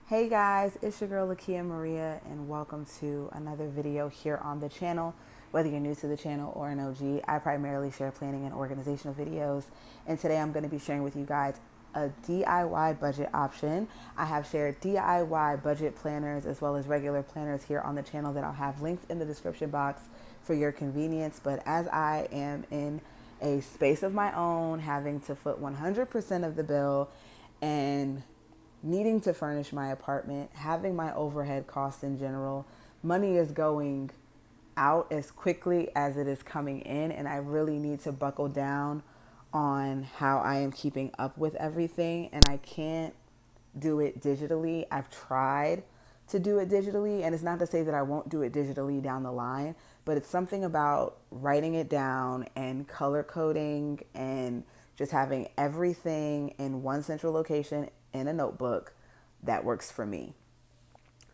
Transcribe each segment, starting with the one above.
Hey guys, it's your girl Lakia Maria and welcome to another video here on the channel. Whether you're new to the channel or an OG, I primarily share planning and organizational videos, and today I'm going to be sharing with you guys a DIY budget option. I have shared DIY budget planners as well as regular planners here on the channel that I'll have links in the description box for your convenience, but as I am in a space of my own, having to foot 100% of the bill and needing to furnish my apartment, having my overhead costs in general, money is going out as quickly as it is coming in, and I really need to buckle down on how I am keeping up with everything, and I can't do it digitally. I've tried to do it digitally, and it's not to say that I won't do it digitally down the line, but it's something about writing it down and color coding and just having everything in one central location in a notebook that works for me.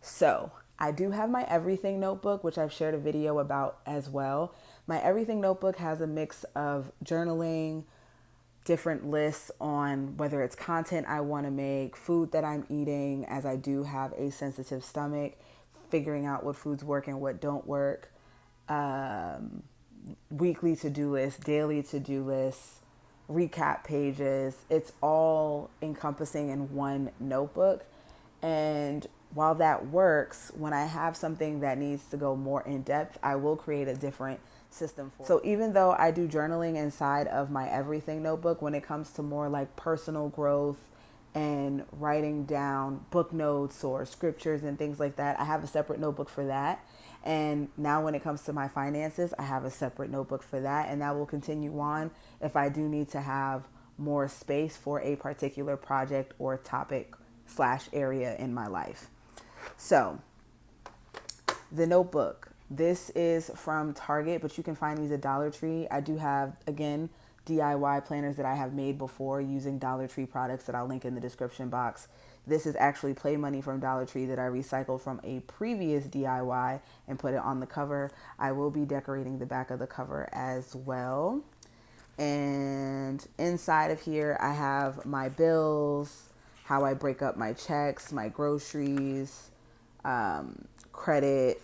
So I do have my everything notebook, which I've shared a video about as well. My everything notebook has a mix of journaling, different lists on whether it's content I want to make, food that I'm eating, as I do have a sensitive stomach, figuring out what foods work and what don't work, um, weekly to-do lists, daily to-do lists, recap pages. It's all encompassing in one notebook. And while that works, when I have something that needs to go more in depth, I will create a different system for it. So even though I do journaling inside of my everything notebook, when it comes to more like personal growth and writing down book notes or scriptures and things like that, I have a separate notebook for that. And now when it comes to my finances, I have a separate notebook for that. And that will continue on if I do need to have more space for a particular project or topic slash area in my life. So the notebook, this is from Target, but you can find these at Dollar Tree. I do have, again, DIY planners that I have made before using Dollar Tree products that I'll link in the description box. This is actually play money from Dollar Tree that I recycled from a previous DIY and put it on the cover. I will be decorating the back of the cover as well. And inside of here, I have my bills, how I break up my checks, my groceries, credit.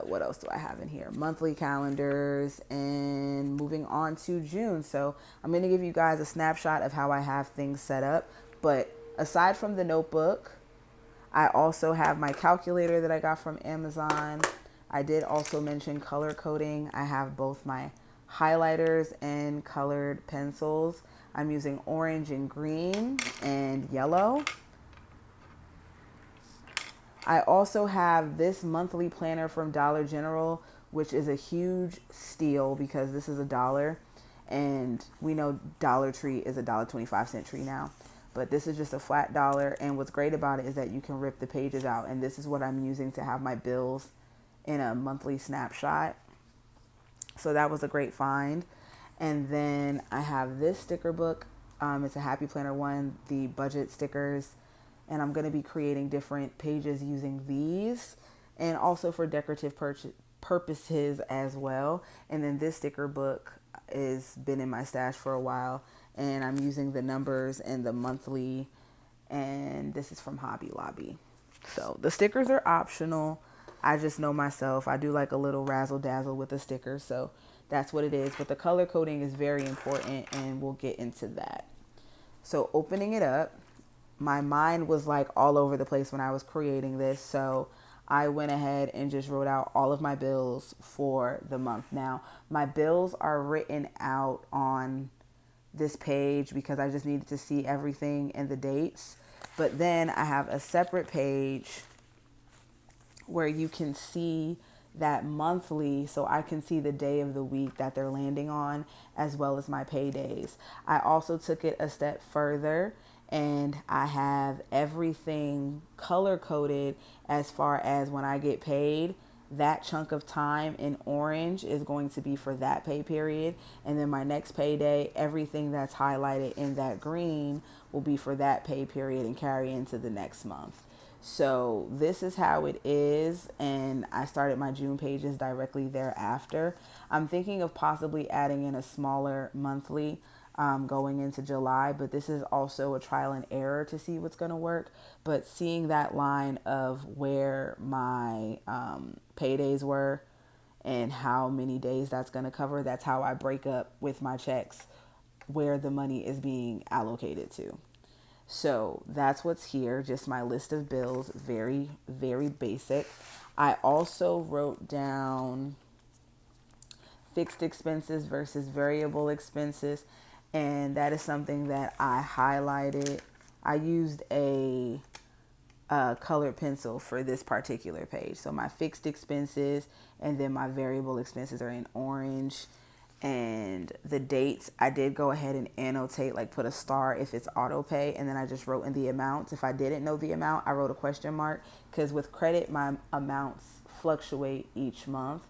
What else do I have in here? Monthly calendars, and moving on to June. So I'm going to give you guys a snapshot of how I have things set up. But aside from the notebook, I also have my calculator that I got from Amazon. I did also mention color coding. I have both my highlighters and colored pencils. I'm using orange and green and yellow. I also have this monthly planner from Dollar General, which is a huge steal because this is $1. And we know Dollar Tree is $1.25 tree now. But this is just a flat dollar. And what's great about it is that you can rip the pages out. And this is what I'm using to have my bills in a monthly snapshot. So that was a great find. And then I have this sticker book. It's a Happy Planner one, the budget stickers. And I'm going to be creating different pages using these and also for decorative purposes as well. And then this sticker book has been in my stash for a while, and I'm using the numbers and the monthly, and this is from Hobby Lobby. So the stickers are optional. I just know myself. I do like a little razzle dazzle with the stickers, so that's what it is. But the color coding is very important, and we'll get into that. So opening it up, my mind was like all over the place when I was creating this. So I went ahead and just wrote out all of my bills for the month. Now, my bills are written out on this page because I just needed to see everything and the dates. But then I have a separate page where you can see that monthly, so I can see the day of the week that they're landing on, as well as my paydays. I also took it a step further, and I have everything color coded as far as when I get paid. That chunk of time in orange is going to be for that pay period. And then my next payday, everything that's highlighted in that green will be for that pay period and carry into the next month. So this is how it is, and I started my June pages directly thereafter. I'm thinking of possibly adding in a smaller monthly going into July, but this is also a trial and error to see what's going to work. But seeing that line of where my paydays were and how many days that's going to cover, that's how I break up with my checks where the money is being allocated to. So that's what's here, just my list of bills, very, very basic. I also wrote down fixed expenses versus variable expenses, and that is something that I highlighted. I used a colored pencil for this particular page. So my fixed expenses and then my variable expenses are in orange. And the dates, I did go ahead and annotate, like put a star if it's auto pay, and then I just wrote in the amounts. If I didn't know the amount, I wrote a question mark, because with credit, my amounts fluctuate each month.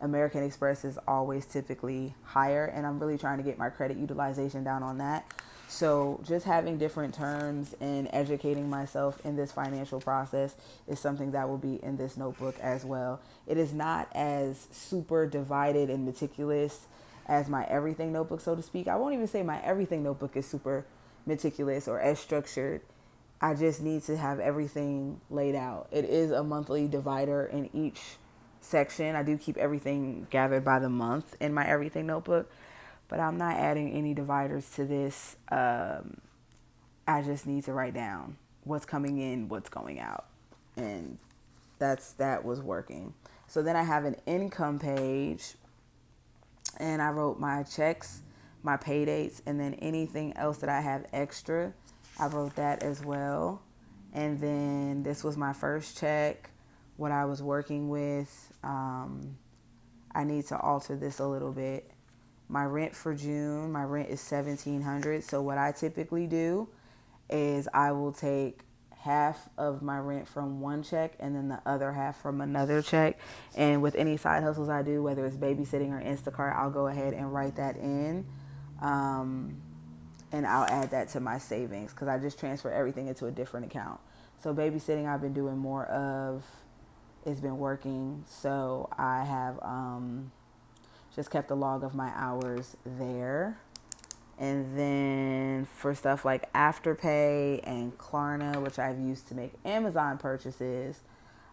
American Express is always typically higher, and I'm really trying to get my credit utilization down on that. So just having different terms and educating myself in this financial process is something that will be in this notebook as well. It is not as super divided and meticulous as my everything notebook, so to speak. I won't even say my everything notebook is super meticulous or as structured. I just need to have everything laid out. It is a monthly divider in each section. I do keep everything gathered by the month in my everything notebook, but I'm not adding any dividers to this. I just need to write down what's coming in, what's going out, and that was working. So then I have an income page, and I wrote my checks, my pay dates, and then anything else that I have extra, I wrote that as well. And then this was my first check, what I was working with. I need to alter this a little bit. My rent for June, my rent is $1,700. So what I typically do is I will take half of my rent from one check and then the other half from another check. And with any side hustles I do, whether it's babysitting or Instacart, I'll go ahead and write that in. And I'll add that to my savings, because I just transfer everything into a different account. So babysitting I've been doing more of. It's been working. So I have just kept a log of my hours there. And then for stuff like Afterpay and Klarna, which I've used to make Amazon purchases,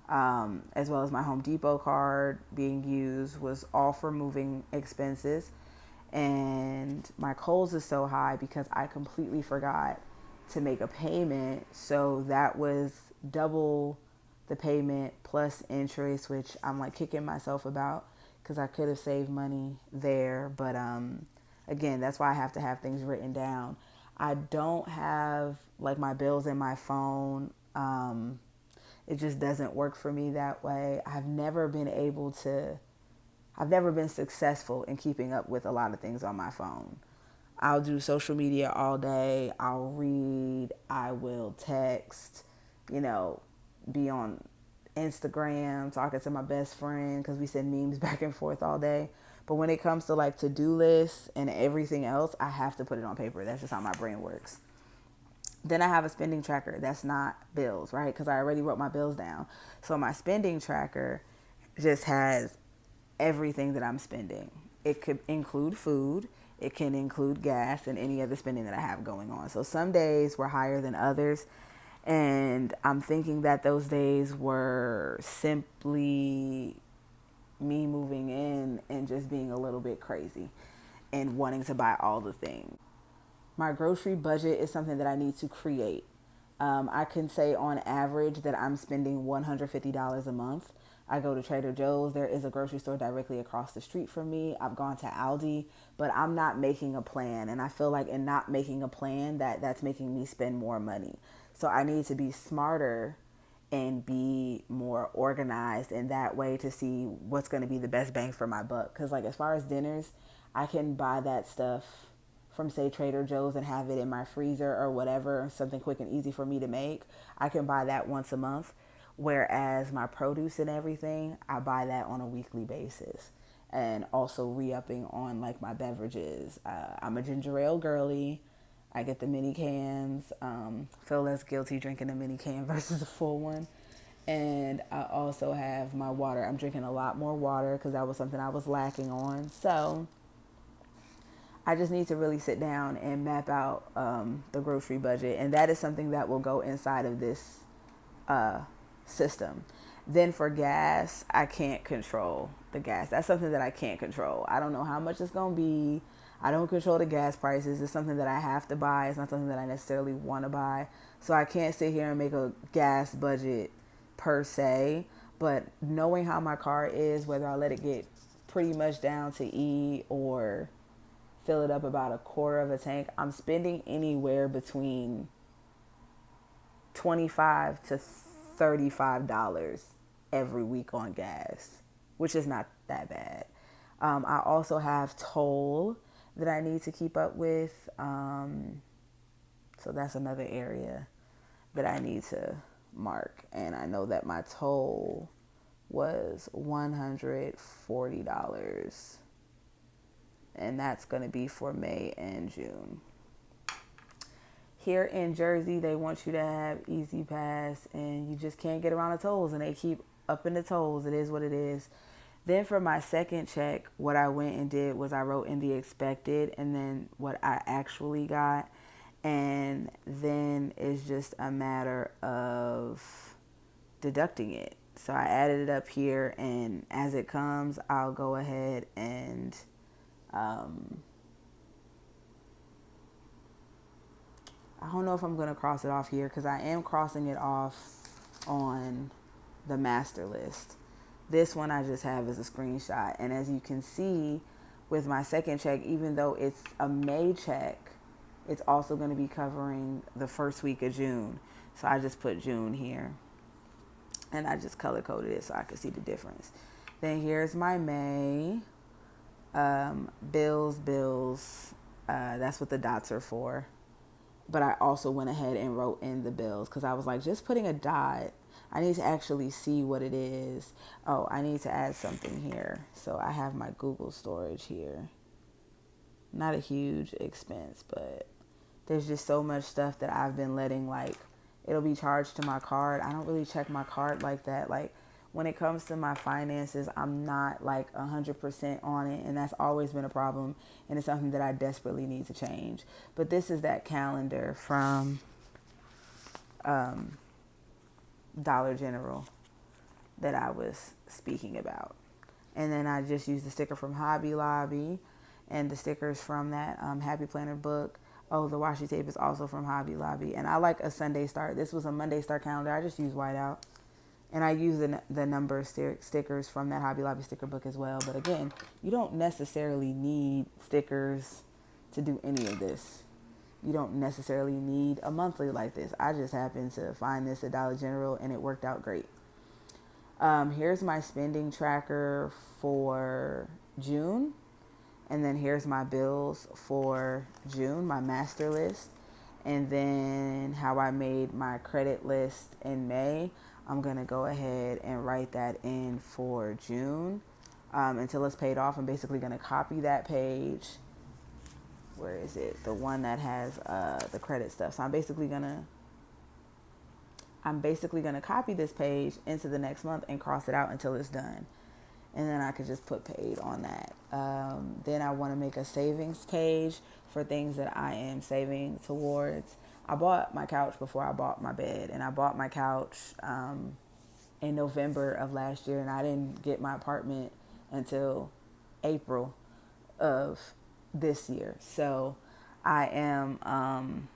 as well as my Home Depot card being used, was all for moving expenses. And my Kohl's is so high because I completely forgot to make a payment. So that was double the payment plus interest, which I'm like kicking myself about, because I could have saved money there. But again, that's why I have to have things written down. I don't have like my bills in my phone. It just doesn't work for me that way. I've never been successful in keeping up with a lot of things on my phone. I'll do social media all day. I'll read. I will text, be on Instagram, talking to my best friend, because we send memes back and forth all day. But when it comes to like to-do lists and everything else, I have to put it on paper. That's just how my brain works. Then I have a spending tracker. That's not bills, right? Because I already wrote my bills down. So my spending tracker just has everything that I'm spending. It could include food. It can include gas and any other spending that I have going on. So some days were higher than others. And I'm thinking that those days were simply me moving in and just being a little bit crazy and wanting to buy all the things. My grocery budget is something that I need to create. I can say on average that I'm spending $150 a month. I go to Trader Joe's. There is a grocery store directly across the street from me. I've gone to Aldi, but I'm not making a plan. And I feel like in not making a plan, that's making me spend more money. So I need to be smarter and be more organized in that way to see what's going to be the best bang for my buck. Because like as far as dinners, I can buy that stuff from say Trader Joe's and have it in my freezer or whatever, something quick and easy for me to make. I can buy that once a month. Whereas my produce and everything, I buy that on a weekly basis. And also re-upping on like my beverages. I'm a ginger ale girly. I get the mini cans. Feel less guilty drinking a mini can versus a full one. And I also have my water. I'm drinking a lot more water because that was something I was lacking on. So I just need to really sit down and map out the grocery budget, and that is something that will go inside of this uh, system. Then for gas, I can't control the gas. That's something that I can't control. I don't know how much it's going to be. I don't control the gas prices. It's something that I have to buy. It's not something that I necessarily want to buy. So I can't sit here and make a gas budget per se. But knowing how my car is, whether I let it get pretty much down to E or fill it up about a quarter of a tank, I'm spending anywhere between $25 to $35 every week on gas, which is not that bad. I also have toll that I need to keep up with. So that's another area that I need to mark. And I know that my toll was $140. And that's going to be for May and June. Here in Jersey, they want you to have Easy Pass, and you just can't get around the tolls, and they keep upping the tolls. It is what it is. Then for my second check, what I went and did was I wrote in the expected and then what I actually got. And then it's just a matter of deducting it. So I added it up here, and as it comes, I'll go ahead and I don't know if I'm going to cross it off here because I am crossing it off on the master list. This one I just have as a screenshot. And as you can see with my second check, even though it's a May check, it's also going to be covering the first week of June. So I just put June here. And I just color coded it so I could see the difference. Then here's my May. Bills. That's what the dots are for. But I also went ahead and wrote in the bills because I was like, just putting a dot, I need to actually see what it is. Oh, I need to add something here. So I have my Google storage here. Not a huge expense, but there's just so much stuff that I've been letting, like, it'll be charged to my card. I don't really check my card like that. Like, when it comes to my finances, I'm not like 100% on it, and that's always been a problem, and it's something that I desperately need to change. But this is that calendar from Dollar General that I was speaking about. And then I just used the sticker from Hobby Lobby and the stickers from that Happy Planner book. Oh, the washi tape is also from Hobby Lobby. And I like a Sunday start. This was a Monday start calendar. I just used whiteout. And I use the number stickers from that Hobby Lobby sticker book as well. But again, you don't necessarily need stickers to do any of this. You don't necessarily need a monthly like this. I just happened to find this at Dollar General and it worked out great. Here's my spending tracker for June. And then here's my bills for June, my master list. And then how I made my credit list in May. I'm going to go ahead and write that in for June until it's paid off. I'm basically going to copy that page. Where is it? The one that has the credit stuff. So I'm basically going to copy this page into the next month and cross it out until it's done. And then I could just put paid on that. Then I want to make a savings page for things that I am saving towards. I bought my couch before I bought my bed. And I bought my couch in November of last year. And I didn't get my apartment until April of this year. So I am,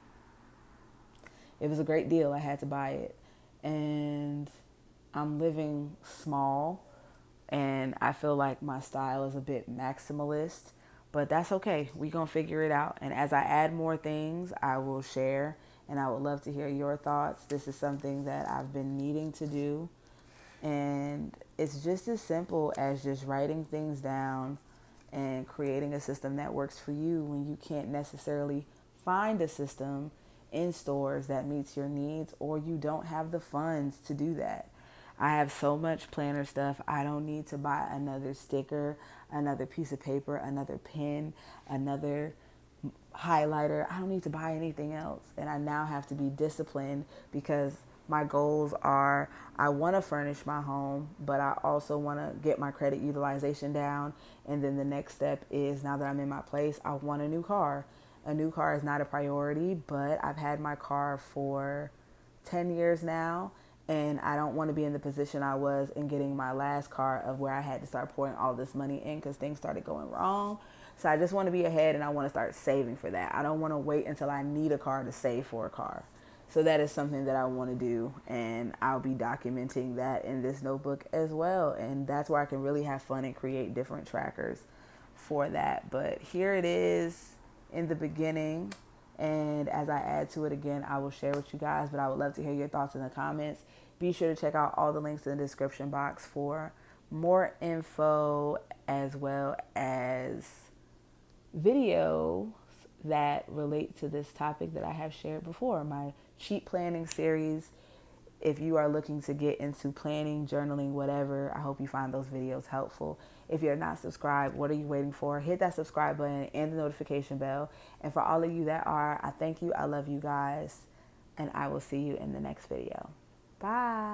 it was a great deal. I had to buy it. And I'm living small. And I feel like my style is a bit maximalist, but that's okay. We're going to figure it out. And as I add more things, I will share, and I would love to hear your thoughts. This is something that I've been needing to do. And it's just as simple as just writing things down and creating a system that works for you when you can't necessarily find a system in stores that meets your needs, or you don't have the funds to do that. I have so much planner stuff. I don't need to buy another sticker, another piece of paper, another pen, another highlighter. I don't need to buy anything else. And I now have to be disciplined because My goals are I want to furnish my home, but I also want to get my credit utilization down. And then the next step is, now that I'm in my place, I want a new car. A new car is not a priority, but I've had my car for 10 years now, and I don't want to be in the position I was in getting my last car, of where I had to start pouring all this money in because things started going wrong. So I just want to be ahead, and I want to start saving for that. I don't want to wait until I need a car to save for a car. So that is something that I want to do, and I'll be documenting that in this notebook as well. And that's where I can really have fun and create different trackers for that. But here it is in the beginning, and as I add to it again, I will share with you guys. But I would love to hear your thoughts in the comments. Be sure to check out all the links in the description box for more info, as well as videos that relate to this topic that I have shared before. My cheat planning series. If you are looking to get into planning, journaling, whatever, I hope you find those videos helpful. If you're not subscribed, what are you waiting for? Hit that subscribe button and the notification bell. And for all of you that are, I thank you. I love you guys. And I will see you in the next video. Bye.